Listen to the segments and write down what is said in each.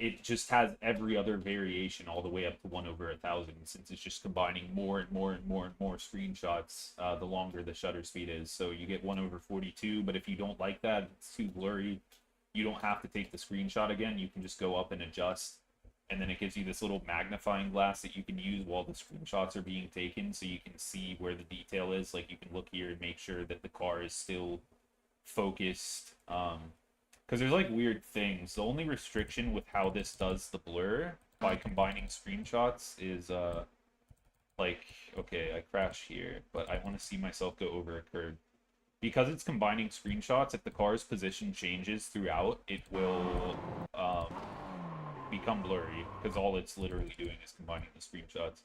it just has every other variation all the way up to 1/1000, since it's just combining more and more and more and more screenshots the longer the shutter speed is. So you get 1/42, but if you don't like that, it's too blurry, you don't have to take the screenshot again. You can just go up and adjust, and then it gives you this little magnifying glass that you can use while the screenshots are being taken, so you can see where the detail is. Like, you can look here and make sure that the car is still focused. Because there's like weird things. The only restriction with how this does the blur by combining screenshots is like, okay, I crash here, but I want to see myself go over a curb. Because it's combining screenshots, if the car's position changes throughout, it will become blurry, because all it's literally doing is combining the screenshots.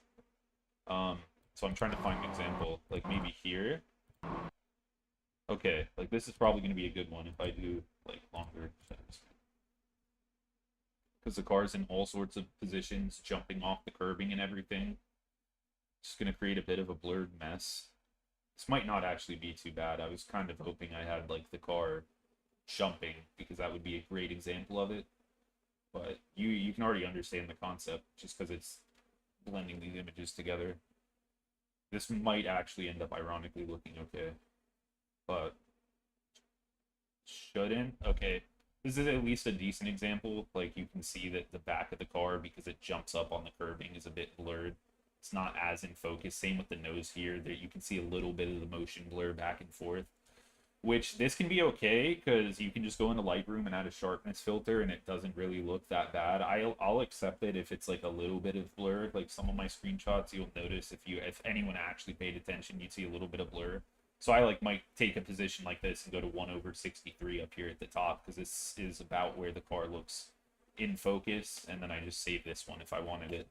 So I'm trying to find an example, like maybe here. Okay, like this is probably going to be a good one if I do like longer shutters. Because the car's in all sorts of positions, jumping off the curbing and everything. Just going to create a bit of a blurred mess. This might not actually be too bad. I was kind of hoping I had like the car jumping, because that would be a great example of it. But you can already understand the concept just because it's blending these images together. This might actually end up ironically looking okay, but shouldn't. Okay, this is at least a decent example. Like, you can see that the back of the car, because it jumps up on the curbing, is a bit blurred. It's not as in focus. Same with the nose here. That you can see a little bit of the motion blur back and forth. Which this can be okay, because you can just go into Lightroom and add a sharpness filter, and it doesn't really look that bad. I'll accept it if it's like a little bit of blur. Like some of my screenshots, you'll notice if anyone actually paid attention, you'd see a little bit of blur. So I like might take a position like this and go to 1/63 up here at the top, because this is about where the car looks in focus, and then I just save this one if I wanted it.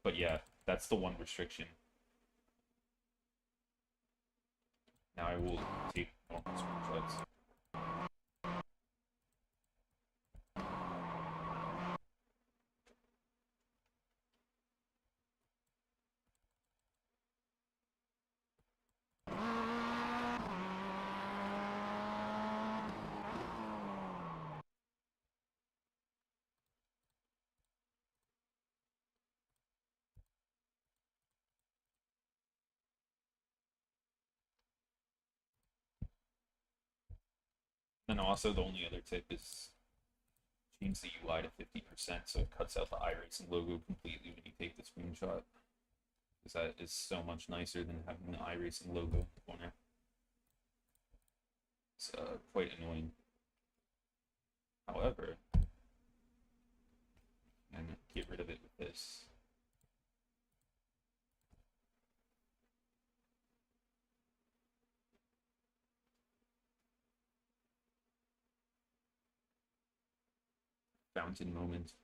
But yeah, that's the one restriction. Now I will take normal screenshots. Then also the only other tip is change the UI to 50%, so it cuts out the iRacing logo completely when you take the screenshot. Because that is so much nicer than having the iRacing logo in the corner. It's quite annoying. However, and get rid of it with this. Fountain moment.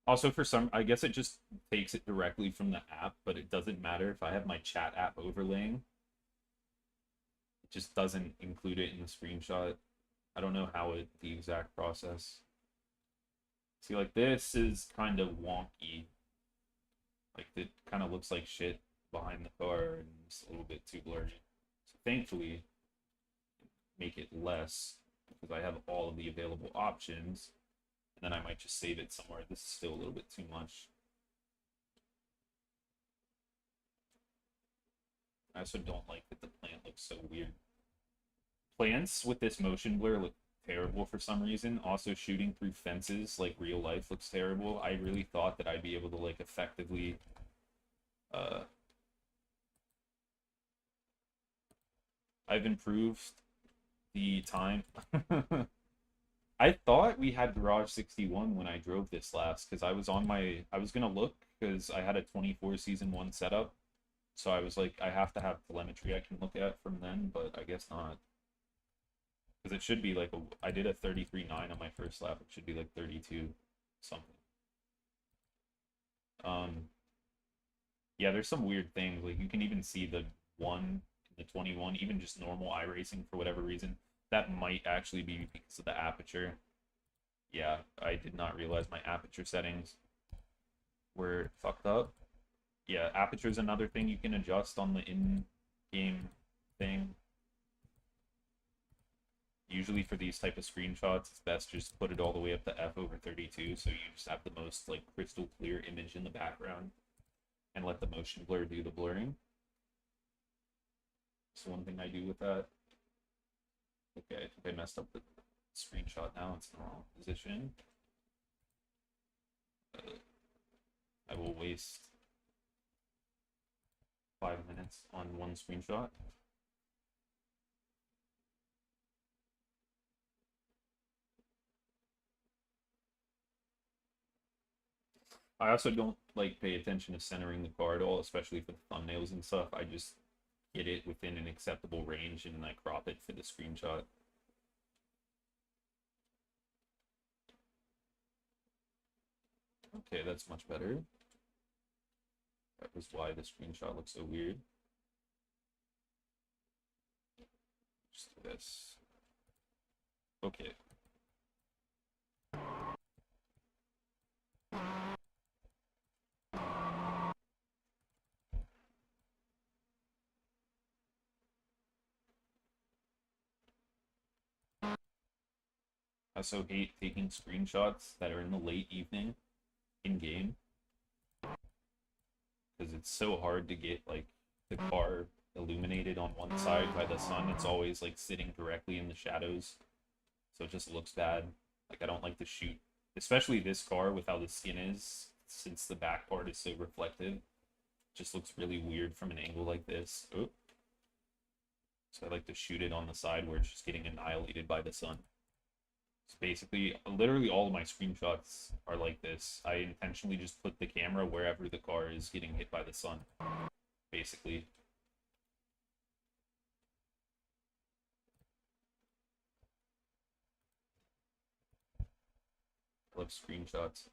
Also, for some, I guess it just takes it directly from the app, but it doesn't matter if I have my chat app overlaying. It just doesn't include it in the screenshot. I don't know how the exact process. See, like this is kind of wonky. Like, it kind of looks like shit behind the car, and it's a little bit too blurry. So thankfully, make it less, because I have all of the available options. And then I might just save it somewhere. This is still a little bit too much. I also don't like that the plant looks so weird. Plants with this motion blur look terrible for some reason. Also, shooting through fences like real life looks terrible. I really thought that I'd be able to like effectively I've improved the time. I thought we had Garage 61 when I drove this last, because I was gonna look, because I had a 24 season 1 setup. So I was like, I have to have telemetry I can look at from then, but I guess not. Because it should be like, I did a 33.9 on my first lap. It should be like 32 something. Yeah, there's some weird things. Like, you can even see the 1, the 21, even just normal iRacing for whatever reason. That might actually be because of the aperture. Yeah, I did not realize my aperture settings were fucked up. Yeah, aperture is another thing you can adjust on the in-game thing. usually for these type of screenshots, it's best just put it all the way up to f/32, so you just have the most like crystal clear image in the background, and let the motion blur do the blurring. So one thing I do with that. Okay, I think I messed up the screenshot now. It's in the wrong position. I will waste 5 minutes on one screenshot. I also don't like pay attention to centering the car at all, especially for the thumbnails and stuff. I just get it within an acceptable range and I crop it for the screenshot. Okay, that's much better. That was why the screenshot looks so weird. Just do this. Okay. I also hate taking screenshots that are in the late evening in game because it's so hard to get like the car illuminated on one side by the sun. It's always like sitting directly in the shadows, so it just looks bad. Like I don't like to shoot, especially this car with how the skin is, since the back part is so reflective. It just looks really weird from an angle like this. Oh. So I like to shoot it on the side where it's just getting annihilated by the sun. So basically, literally all of my screenshots are like this. I intentionally just put the camera wherever the car is getting hit by the sun, basically. I love screenshots.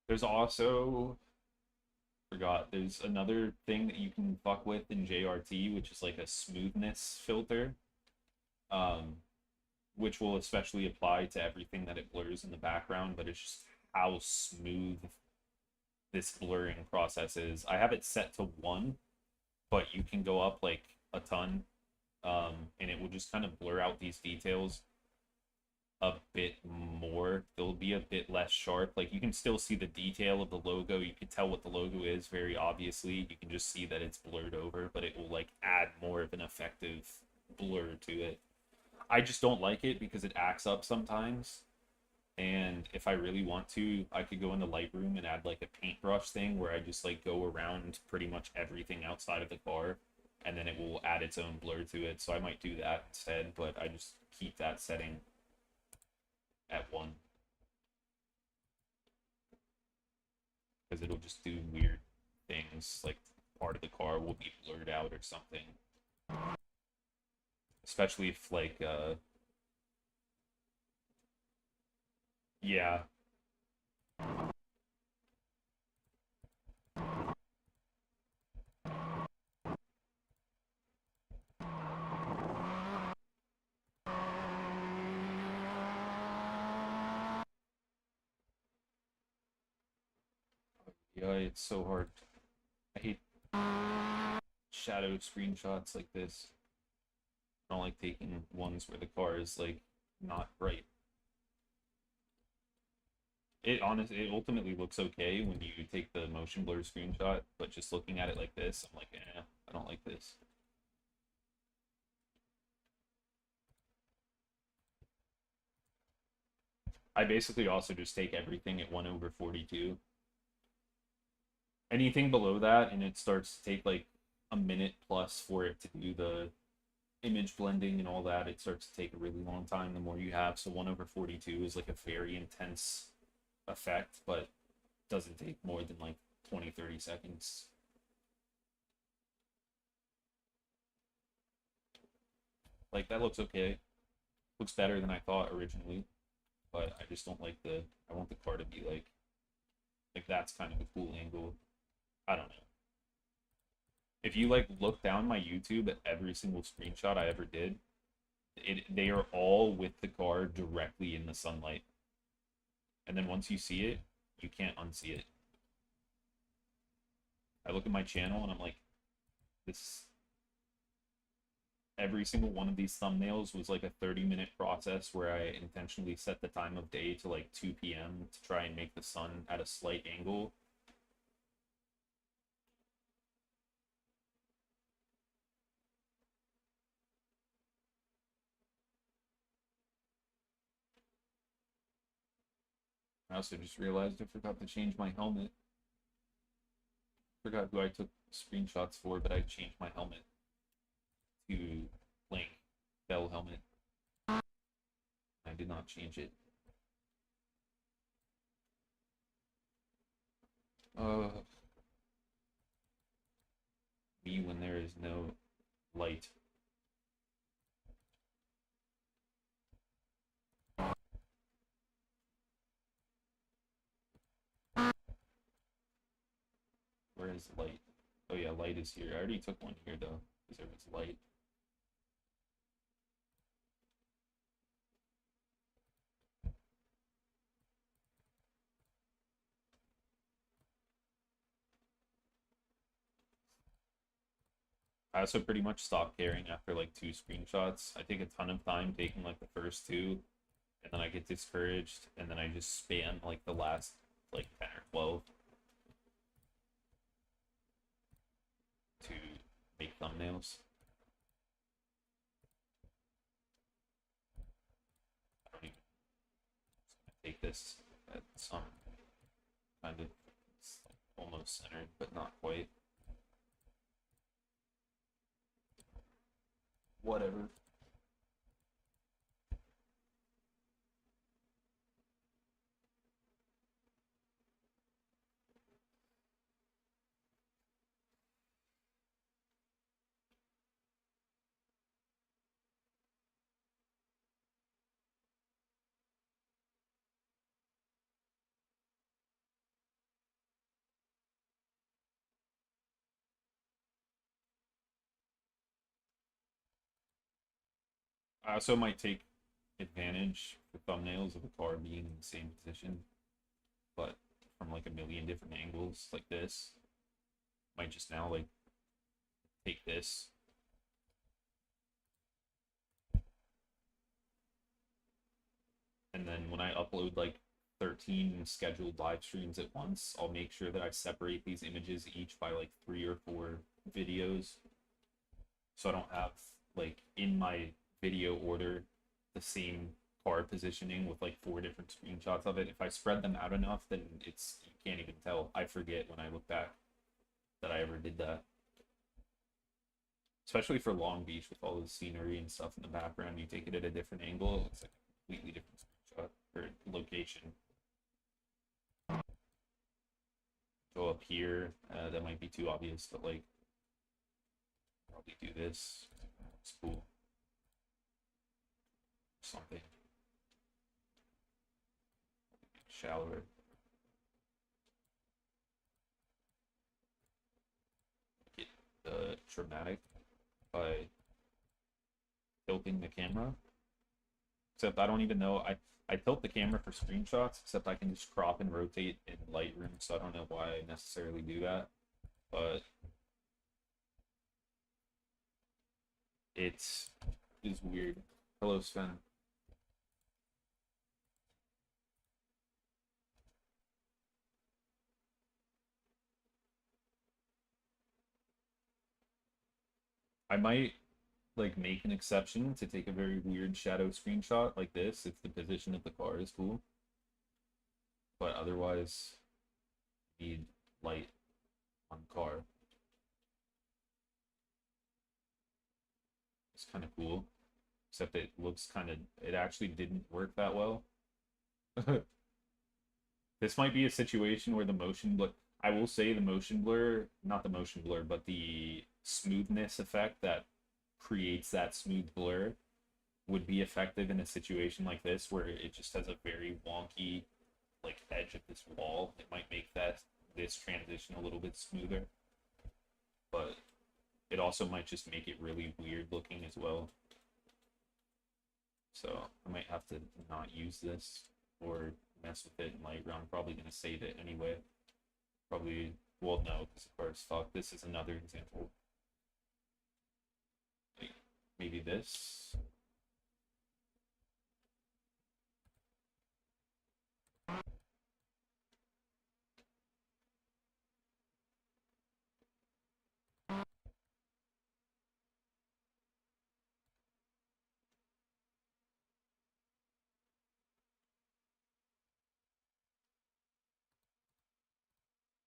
There's also, forgot, there's another thing that you can fuck with in JRT, which is like a smoothness filter, um, which will especially apply to everything that it blurs in the background, but it's just how smooth this blurring process is. I have it set to 1, but you can go up like a ton, and it will just kind of blur out these details a bit more. They'll be a bit less sharp. Like you can still see the detail of the logo. You can tell what the logo is very obviously. You can just see that it's blurred over, but it will like add more of an effective blur to it. I just don't like it because it acts up sometimes. And if I really want to, I could go into Lightroom and add like a paintbrush thing where I just like go around pretty much everything outside of the car, and then it will add its own blur to it. So I might do that instead, but I just keep that setting at 1 because it'll just do weird things, like part of the car will be blurred out or something, especially if like yeah. Yeah, it's so hard. I hate shadow screenshots like this. I don't like taking ones where the car is like not bright. It ultimately looks okay when you take the motion blur screenshot, but just looking at it like this, I'm like, I don't like this. I basically also just take everything at 1/42. Anything below that, and it starts to take like a minute plus for it to do the image blending and all that. It starts to take a really long time the more you have. So 1/42 is like a very intense effect, but doesn't take more than like 20-30 seconds. Like that looks okay. Looks better than I thought originally, but I just don't like I want the car to be like that's kind of a cool angle. I don't know. If you like look down my YouTube at every single screenshot I ever did, They are all with the car directly in the sunlight. And then once you see it, you can't unsee it. I look at my channel and I'm like, this every single one of these thumbnails was like a 30-minute process where I intentionally set the time of day to like 2 p.m. to try and make the sun at a slight angle. I also just realized I forgot to change my helmet. Forgot who I took screenshots for, but I changed my helmet to Link Bell helmet. I did not change it. Me when there is no light. Where is light? Oh yeah, light is here. I already took one here though, because there was light. I also pretty much stopped caring after like 2 screenshots. I take a ton of time taking like the first two, and then I get discouraged, and then I just spam like the last like 10 or 12 to make thumbnails. I don't even take this at some kind of it's like almost centered, but not quite. Whatever. I also might take advantage for thumbnails of a car being in the same position, but from like a million different angles, like this. Might just now like take this. And then when I upload like 13 scheduled live streams at once, I'll make sure that I separate these images each by like 3 or 4 videos. So I don't have like in my video order the same car positioning with like 4 different screenshots of it. If I spread them out enough, then it's you can't even tell. I forget when I look back that I ever did that. Especially for Long Beach with all the scenery and stuff in the background, you take it at a different angle, it's like a completely different screenshot or location. Go up here, that might be too obvious, but like probably do this. It's cool. Something shallower. Get dramatic by tilting the camera. Except I don't even know. I tilt the camera for screenshots, except I can just crop and rotate in Lightroom, so I don't know why I necessarily do that. But it is weird. Hello, Sven. I might like make an exception to take a very weird shadow screenshot like this if the position of the car is cool. But otherwise, need light on car. It's kind of cool, except it looks kind of. It actually didn't work that well. This might be a situation where the motion blur. I will say the motion blur, not the motion blur, but the smoothness effect that creates that smooth blur would be effective in a situation like this where it just has a very wonky like edge of this wall. It might make that this transition a little bit smoother, but it also might just make it really weird looking as well. So I might have to not use this or mess with it in Lightround. I'm probably gonna save it anyway. Probably, well, no, because of course, fuck. This is another example. Like, maybe this.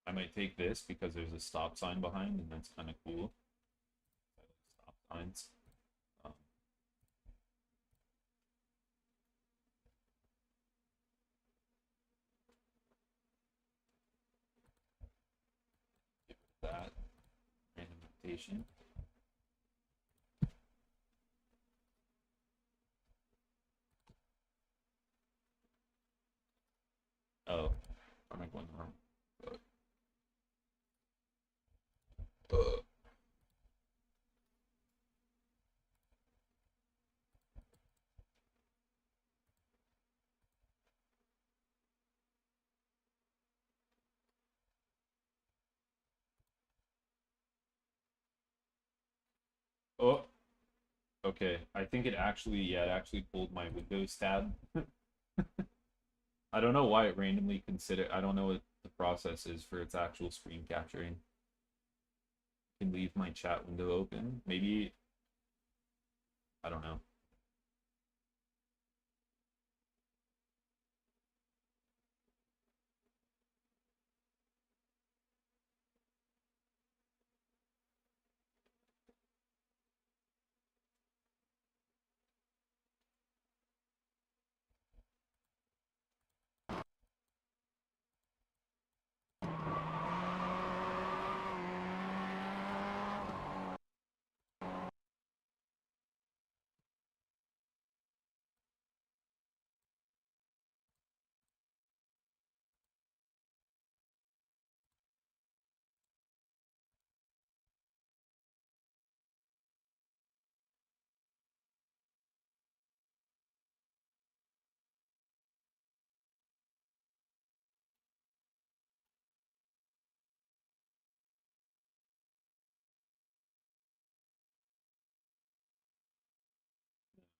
I might take this because there's a stop sign behind, and that's kind of cool. I like stop signs. Um, Give it that random notation. Oh, am I going wrong? Uh, oh, okay. I think it actually, yeah, it actually pulled my Windows tab. I don't know why it randomly considered. I don't know what the process is for its actual screen capturing. Can leave my chat window open. Maybe, I don't know.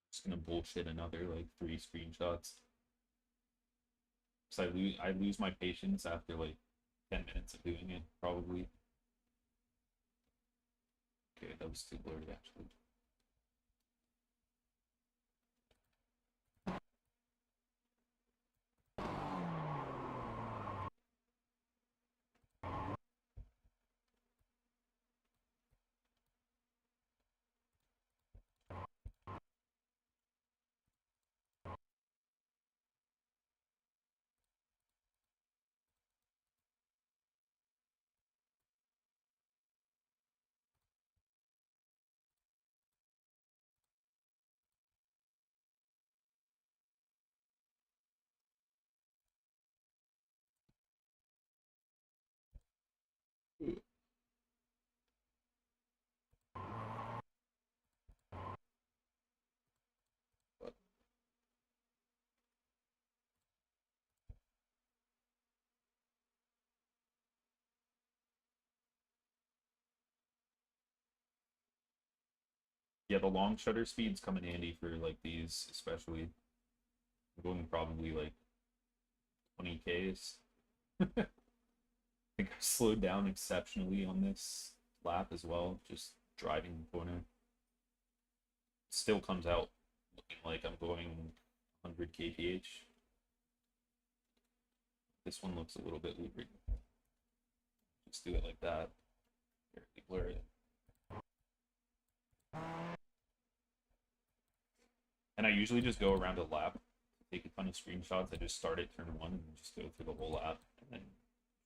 Just gonna bullshit another like 3 screenshots. So I lose my patience after like 10 minutes of doing it, probably. Okay, that was too blurry actually. But yeah, the long shutter speeds come in handy for like these, especially. I'm going probably like 20 Ks. I think I slowed down exceptionally on this lap as well, just driving the corner. Still comes out looking like I'm going 100 kph. This one looks a little bit weird. Just do it like that. Blur it. And I usually just go around a lap, take a ton of screenshots. I just start at turn 1 and just go through the whole lap, and then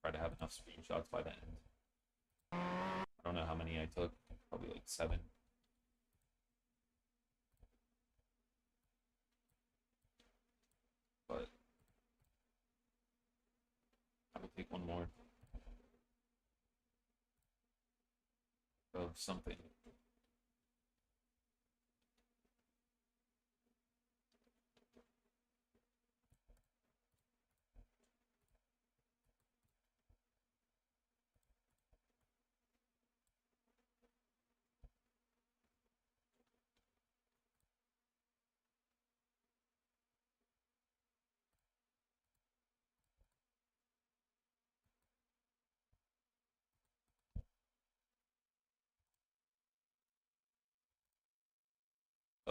try to have enough screenshots by the end. I don't know how many I took, probably like 7. But I will take one more of something.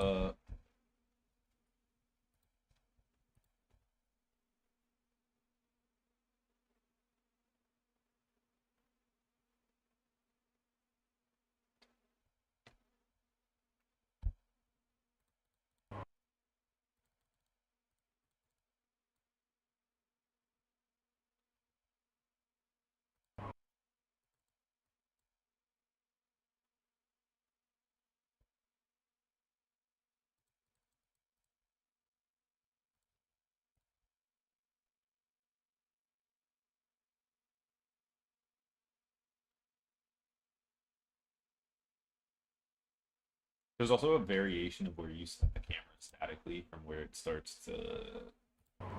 Uh, there's also a variation of where you set the camera statically from where it starts to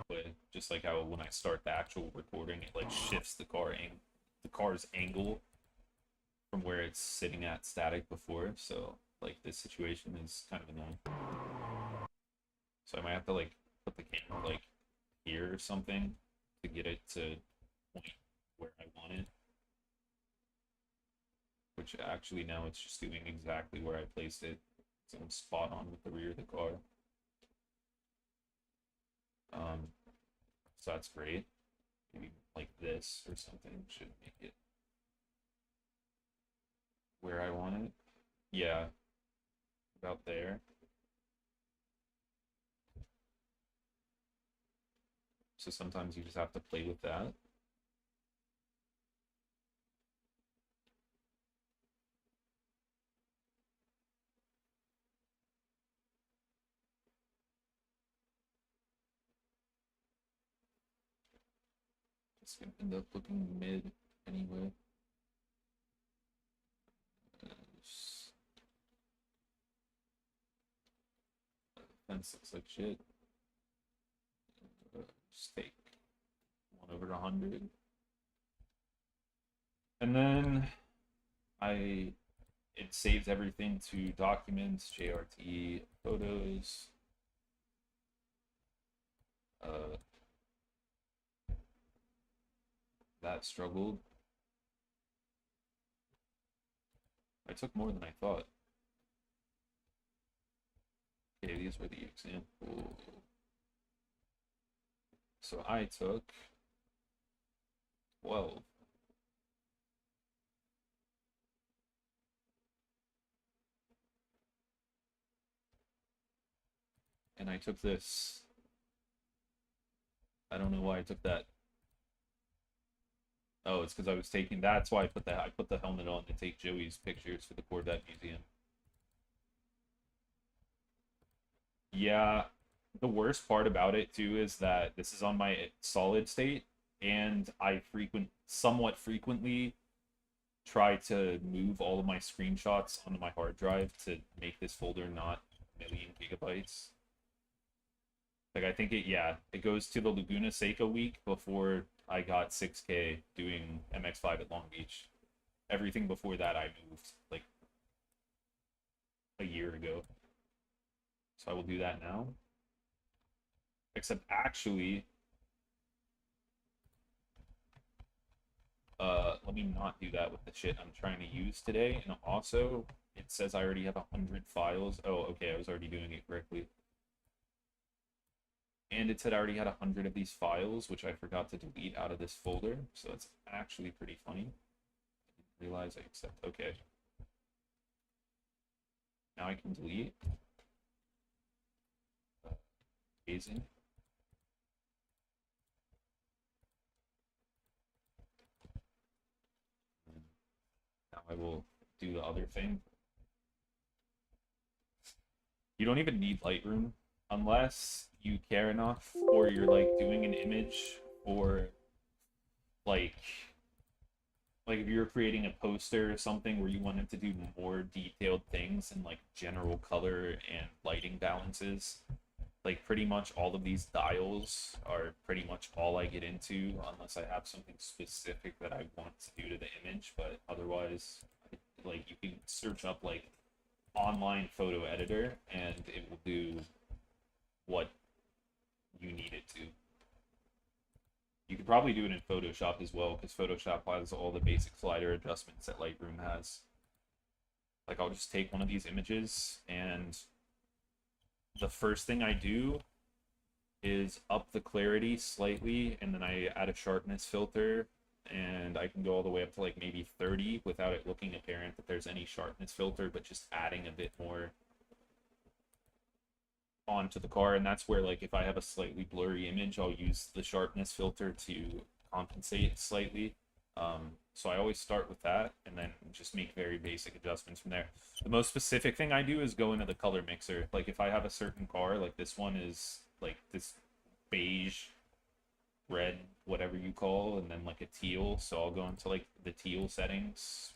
play. Just like how when I start the actual recording, it like shifts the car's angle from where it's sitting at static before. So like this situation is kind of annoying. So I might have to like put the camera like here or something to get it to point where I want it. Which actually now it's just doing exactly where I placed it. So I'm spot on with the rear of the car. So that's great. Maybe like this or something should make it where I want it. Yeah, about there. So sometimes you just have to play with that. It's gonna end up looking mid anyway. Fence looks like shit. Just take 1/100. And then it saves everything to documents, JRT, photos. Uh, that struggled. I took more than I thought. Okay, these were the examples. So I took 12. And I took this. I don't know why I took that. Oh, it's because I was taking. That's why I put the helmet on to take Joey's pictures for the Corvette Museum. Yeah, the worst part about it too is that this is on my solid state, and I somewhat frequently try to move all of my screenshots onto my hard drive to make this folder not a million gigabytes. Like I think yeah, it goes to the Laguna Seca week before I got 6K doing MX5 at Long Beach. Everything before that I moved like a year ago. So I will do that now. Except actually, let me not do that with the shit I'm trying to use today. And also, it says I already have 100 files. Oh, okay, I was already doing it correctly. And it said I already had 100 of these files, which I forgot to delete out of this folder. So that's actually pretty funny. I didn't realize I accept. Okay. Now I can delete. Amazing. Now I will do the other thing. You don't even need Lightroom unless you care enough or you're like doing an image for like if you're creating a poster or something where you wanted to do more detailed things and like general color and lighting balances, like pretty much all of these dials are pretty much all I get into unless I have something specific that I want to do to the image. But otherwise, like you can search up like online photo editor and it will do what you need it to. You could probably do it in Photoshop as well because Photoshop has all the basic slider adjustments that Lightroom has. Like I'll just take one of these images and the first thing I do is up the clarity slightly, and then I add a sharpness filter, and I can go all the way up to like maybe 30 without it looking apparent that there's any sharpness filter, but just adding a bit more onto the car. And that's where, like, if I have a slightly blurry image, I'll use the sharpness filter to compensate slightly. So I always start with that and then just make very basic adjustments from there. The most specific thing I do is go into the color mixer. Like if I have a certain car, like this one is like this beige, red, whatever you call, and then like a teal. So I'll go into like the teal settings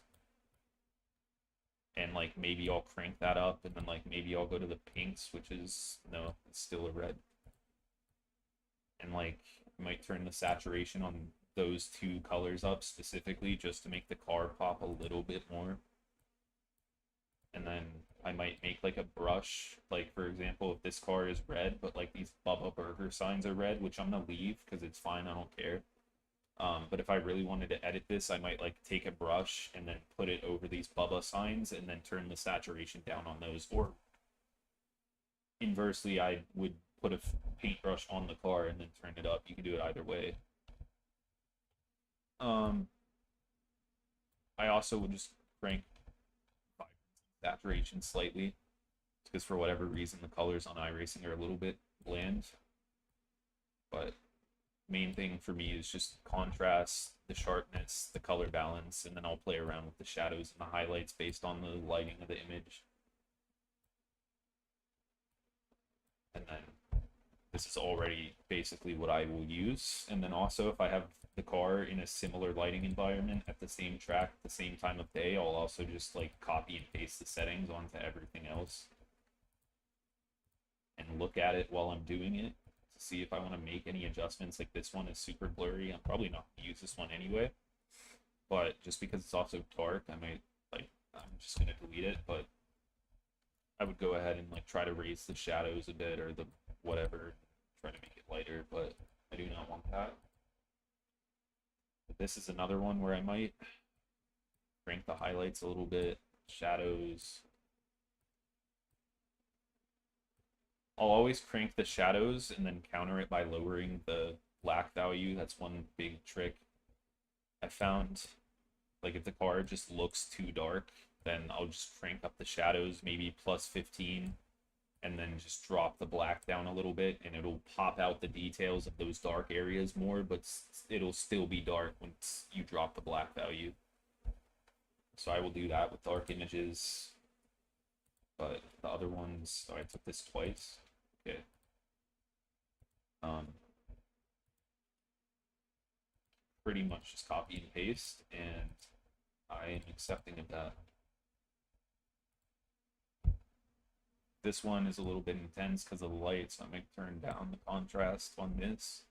and like maybe I'll crank that up, and then like maybe I'll go to the pinks, which is no, it's still a red. And like I might turn the saturation on those two colors up specifically just to make the car pop a little bit more. And then I might make like a brush, like for example, if this car is red, but like these Bubba Burger signs are red, which I'm gonna leave because it's fine, I don't care. But if I really wanted to edit this, I might like take a brush and then put it over these Bubba signs and then turn the saturation down on those. Or inversely, I would put a paintbrush on the car and then turn it up. You can do it either way. I also would just crank saturation slightly because for whatever reason the colors on iRacing are a little bit bland. But main thing for me is just contrast, the sharpness, the color balance, and then I'll play around with the shadows and the highlights based on the lighting of the image. And then this is already basically what I will use. And then also if I have the car in a similar lighting environment at the same track, the same time of day, I'll also just like copy and paste the settings onto everything else and look at it while I'm doing it to see if I want to make any adjustments. Like this one is super blurry. I'm probably not going to use this one anyway, but just because it's also dark, I might I'm just going to delete it. But I would go ahead and like try to raise the shadows a bit or the whatever, try to make it lighter, but I do not want that. But this is another one where I might crank the highlights a little bit, shadows. I'll always crank the shadows and then counter it by lowering the black value. That's one big trick I found. Like if the car just looks too dark, then I'll just crank up the shadows, maybe plus 15, and then just drop the black down a little bit, and it'll pop out the details of those dark areas more, but it'll still be dark once you drop the black value. So I will do that with dark images. But the other ones, oh, I took this twice. Okay. Pretty much just copy and paste, and I am accepting of that. This one is a little bit intense because of the light, so I might turn down the contrast on this.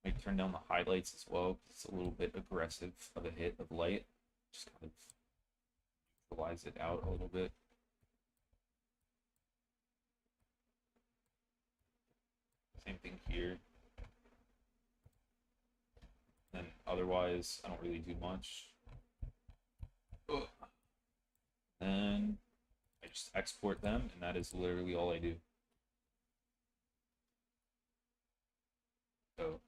I might turn down the highlights as well, because it's a little bit aggressive of a hit of light. Just kind of neutralize it out a little bit. Same thing here. Then otherwise, I don't really do much. Then I just export them, and that is literally all I do. So,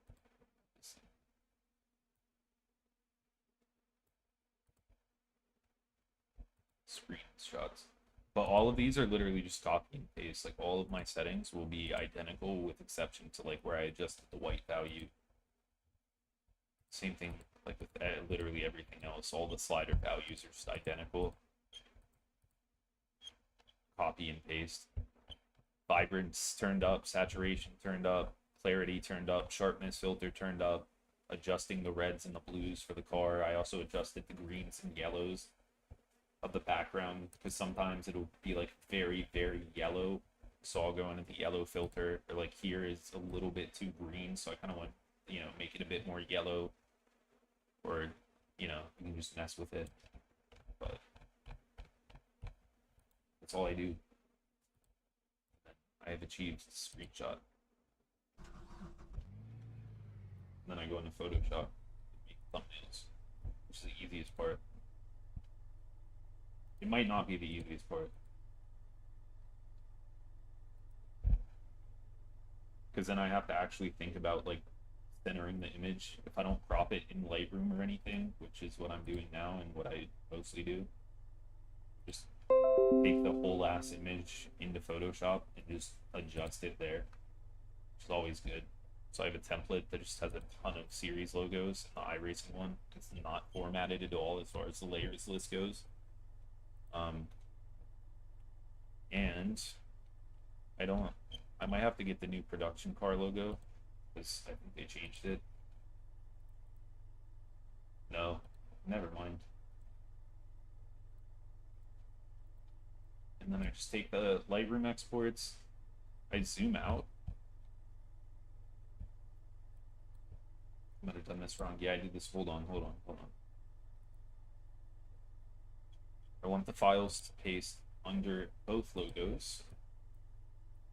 screenshots. But all of these are literally just copy and paste. Like all of my settings will be identical with exception to like where I adjusted the white value. Same thing like with literally everything else. All the slider values are just identical. Copy and paste. Vibrance turned up, saturation turned up, clarity turned up, sharpness filter turned up, adjusting the reds and the blues for the car. I also adjusted the greens and yellows of the background because sometimes it'll be like very, very yellow. So I'll go into the yellow filter, or like here is a little bit too green, so I kind of want, you know, make it a bit more yellow, or, you know, you can just mess with it. But that's all I do. I have achieved screenshot. And then I go into Photoshop and make thumbnails, which is the easiest part. It might not be the easiest part. because then I have to actually think about like centering the image. If I don't crop it in Lightroom or anything, which is what I'm doing now and what I mostly do, just take the whole ass image into Photoshop and just adjust it there, which is always good. So I have a template that just has a ton of series logos. The iRacing one, it's not formatted at all as far as the layers list goes. Um, and I don't. I might have to get the new production car logo because I think they changed it. No, never mind. And then I just take the Lightroom exports. I zoom out. I might have done this wrong. Yeah, I did this. Hold on. I want the files to paste under both logos.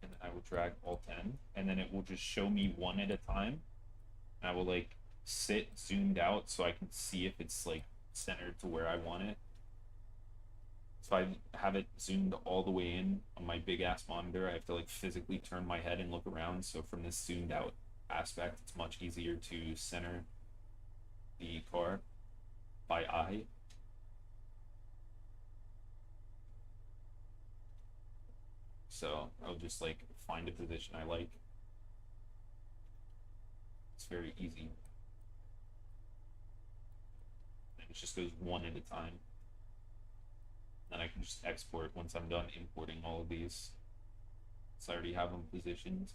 And then I will drag all 10. And then it will just show me one at a time. And I will like sit zoomed out so I can see if it's like centered to where I want it. So I have it zoomed all the way in on my big ass monitor. I have to like physically turn my head and look around. So from this zoomed out aspect, it's much easier to center the car by eye. So I'll just like find a position I like. It's very easy. And it just goes one at a time. Then I can just export once I'm done importing all of these. So I already have them positioned.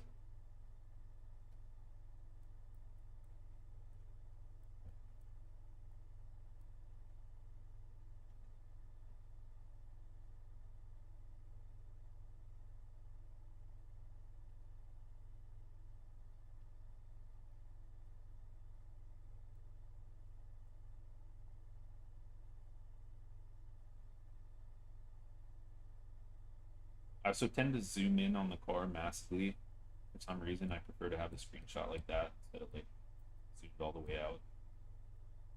I also tend to zoom in on the car massively. For some reason, I prefer to have a screenshot like that instead of like zoomed all the way out.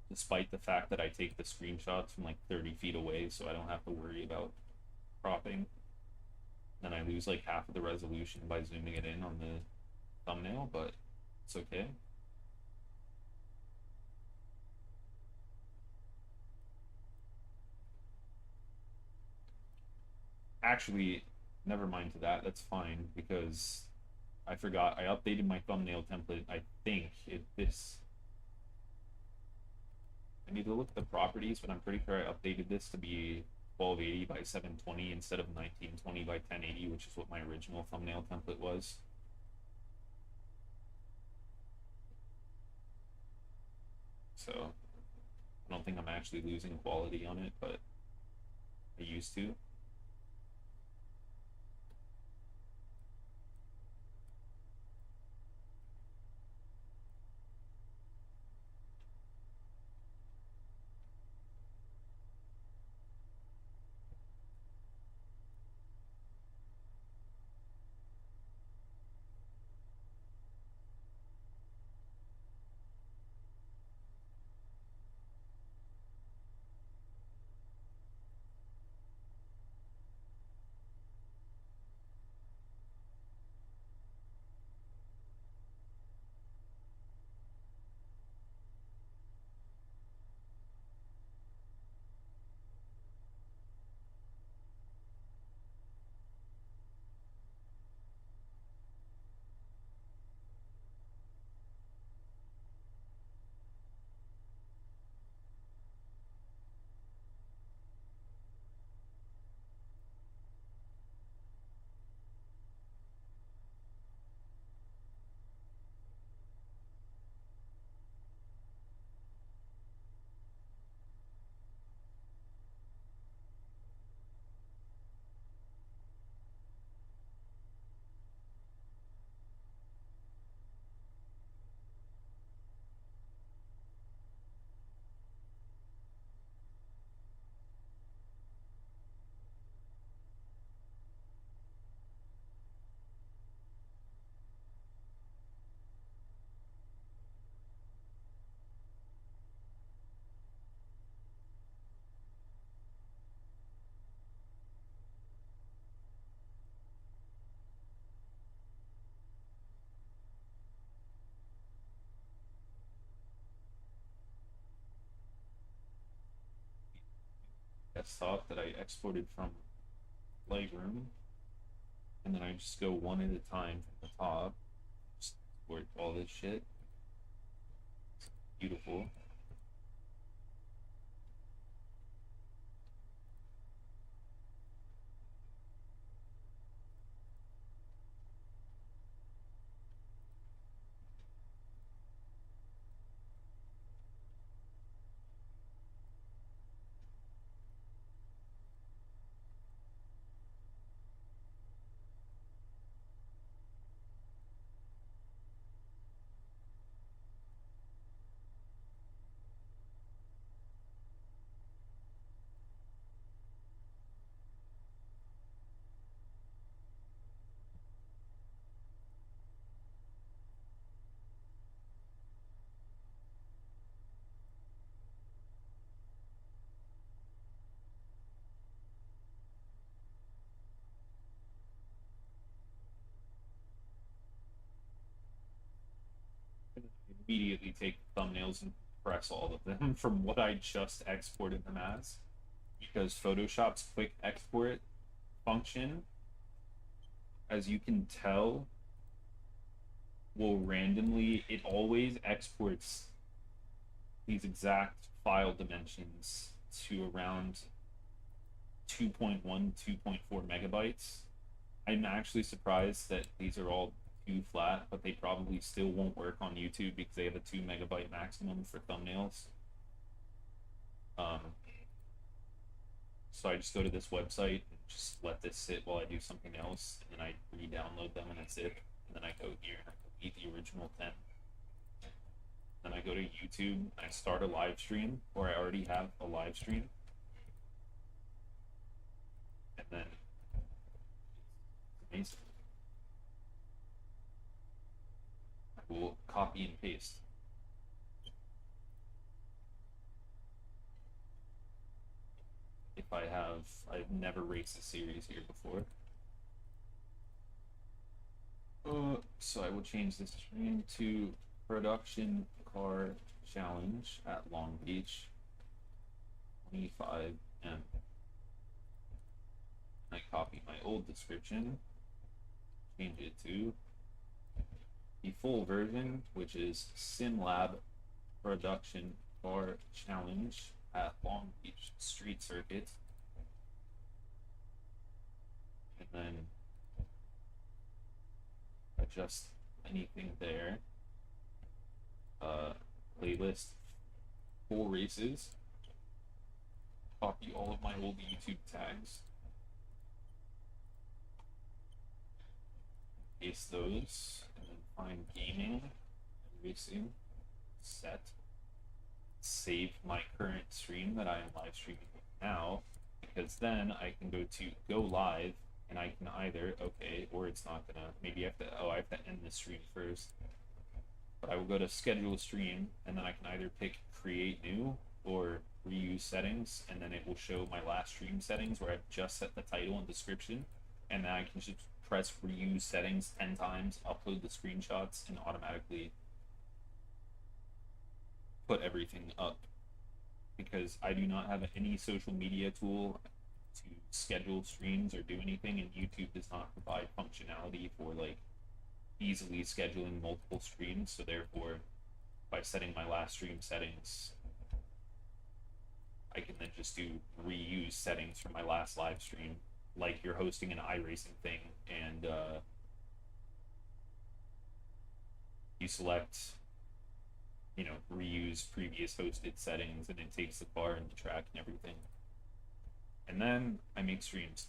Despite the fact that I take the screenshots from like 30 feet away, so I don't have to worry about cropping. Then I lose like half of the resolution by zooming it in on the thumbnail, but it's okay. Actually, never mind to that. That's fine because I forgot I updated my thumbnail template. I think this. I need to look at the properties, but I'm pretty sure I updated this to be 1280 by 720 instead of 1920 by 1080, which is what my original thumbnail template was. So I don't think I'm actually losing quality on it, but I used to. desktop that I exported from Lightroom, and then I just go one at a time from the top. Just export all this shit. It's beautiful. Immediately take thumbnails and press all of them from what I just exported them as, because Photoshop's quick export function, as you can tell, will randomly, it always exports these exact file dimensions to around 2.1, 2.4 megabytes. I'm actually surprised that these are all too flat, but they probably still won't work on YouTube because they have a 2 megabyte maximum for thumbnails. So I just go to this website and just let this sit while I do something else, and then I re-download them and that's it. And then I go here and I delete the original 10. Then I go to YouTube and I start a live stream, or I already have a live stream. And then it's amazing. I will copy and paste. If I've never raced a series here before. So I will change this stream to production car challenge at Long Beach, 25 M. I copy my old description, change it to the full version, which is SimLab production car challenge at Long Beach Street Circuit. And then adjust anything there. Playlist, full races. Copy all of my old YouTube tags. Paste those, and then find gaming and racing. Set. Save my current stream that I am live streaming now, because then I can go to go live, and I can either, okay, or it's not gonna, maybe I have to end the stream first. But I will go to schedule a stream, and then I can either pick create new or reuse settings, and then it will show my last stream settings where I've just set the title and description, and then I can just press reuse settings 10 times, upload the screenshots, and automatically put everything up. Because I do not have any social media tool to schedule streams or do anything, and YouTube does not provide functionality for like easily scheduling multiple streams. So therefore, by setting my last stream settings, I can then just do reuse settings from my last live stream, like you're hosting an iRacing thing, and you select, you know, reuse previous hosted settings, and it takes the car and the track and everything. And then I make streams.